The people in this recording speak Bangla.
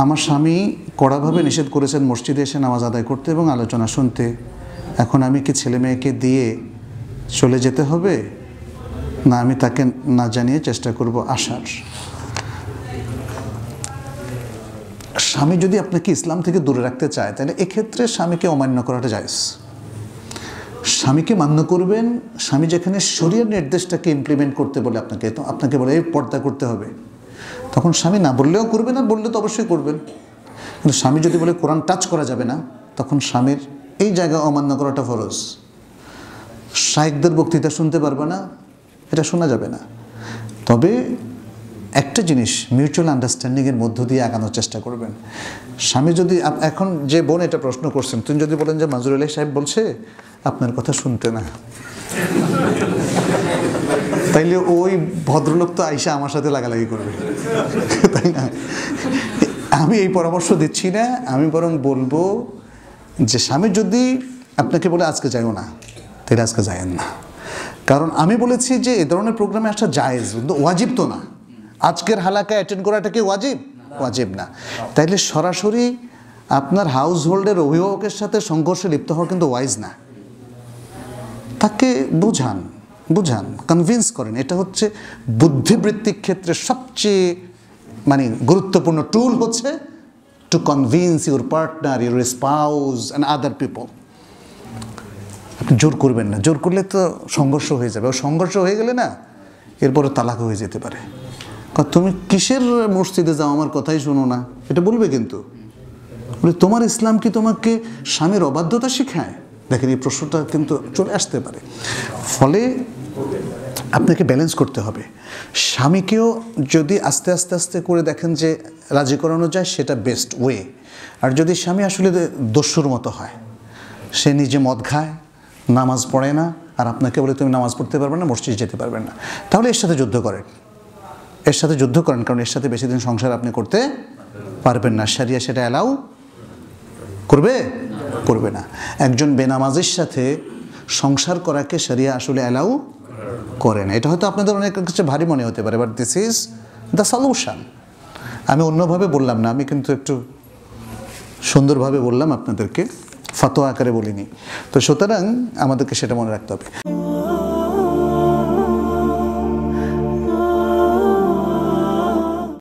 আমার স্বামী কড়াভাবে নিষেধ করেছেন মসজিদে এসে নামাজ আদায় করতে এবং আলোচনা শুনতে। এখন আমি কি ছেলে মেয়েকে দিয়ে চলে যেতে হবে, না আমি তাকে না জানিয়ে চেষ্টা করব আসার? স্বামী যদি আপনাকে ইসলাম থেকে দূরে রাখতে চায় তাহলে এক্ষেত্রে স্বামীকে অমান্য করাটা জায়েজ। স্বামীকে মান্য করবেন, স্বামী যেখানে শরীয়তের নির্দেশটাকে ইমপ্লিমেন্ট করতে বলে আপনাকে বলে এই পর্দা করতে হবে, তখন স্বামী না বললেও করবেন, আর বললে তো অবশ্যই করবেন। কিন্তু স্বামী যদি বলে কোরআন টাচ করা যাবে না, তখন স্বামীর এই জায়গায় অমান্য করাটা ফরজ। শায়েখদের বক্তৃতা শুনতে পারবে না, এটা শোনা যাবে না। তবে একটা জিনিস, মিউচুয়াল আন্ডারস্ট্যান্ডিংয়ের মধ্য দিয়ে আগানোর চেষ্টা করবেন। স্বামী যদি, এখন যে বোন এটা প্রশ্ন করছেন, তুমি যদি বলেন যে মনজুর-এ-এলাহি সাহেব বলছে আপনার কথা শুনতে না, তাইলে ওই ভদ্রলোক তো আইসা আমার সাথে লাগালাগি করবে, তাই না? আমি এই পরামর্শ দিচ্ছি না, আমি বরং বলবো যে স্বামী যদি আপনাকে বলে আজকে যাইও না, তাহলে আজকে যায়েন না। কারণ আমি বলেছি যে এ ধরনের প্রোগ্রামে আসা জায়েজ, কিন্তু ওয়াজিব তো না। আজকের হালাকায় অ্যাটেন্ড করাটা কি ওয়াজিব? ওয়াজিব না। তাইলে সরাসরি আপনার হাউস হোল্ডের অভিভাবকের সাথে সংঘর্ষে লিপ্ত হওয়া কিন্তু ওয়াইজ না। তাকে বুঝান, কনভিন্স করেন। এটা হচ্ছে বুদ্ধিবৃত্তিক ক্ষেত্রে সবচেয়ে গুরুত্বপূর্ণ টুল হচ্ছে to convince your partner, your spouse and other people. আপনি জোর করবেন না, জোর করলে তো সংঘর্ষ হয়ে যাবে। ও সংঘর্ষ হয়ে গেলে না, এরপরে তালাক হয়ে যেতে পারে। তুমি কিসের মসজিদে যাও, আমার কথাই শোনো না, এটা বলবে। কিন্তু তোমার ইসলাম কি তোমাকে স্বামীর অবাধ্যতা শেখায়? দেখেন, এই প্রশ্নটা কিন্তু চলে আসতে পারে। ফলে আপনাকে ব্যালেন্স করতে হবে। স্বামীকেও যদি আস্তে আস্তে করে দেখেন যে রাজি করানো যায়, সেটা বেস্ট ওয়ে। আর যদি স্বামী আসলে দস্যুর মতো হয়, সে নিজে মদ খায়, নামাজ পড়ে না, আর আপনাকে বলে তুমি নামাজ পড়তে পারবে না, মসজিদে যেতে পারবেন না, তাহলে এর সাথে যুদ্ধ করেন। কারণ এর সাথে বেশি দিন সংসার আপনি করতে পারবেন না। শরিয়া সেটা অ্যালাউ করবে না। একজন বেনামাজির সাথে সংসার করাকে শরিয়া আসলে অ্যালাউ করে না। এটা হয়তো আপনাদের অনেকের কাছে ভারী মনে হতে পারে, but this is the solution. আমি অন্যভাবে বললাম না, আমি কিন্তু একটু সুন্দরভাবে বললাম আপনাদেরকে, ফতোয়া আকারে বলিনি। তো সুতরাং আমাদেরকে সেটা মনে রাখতে হবে।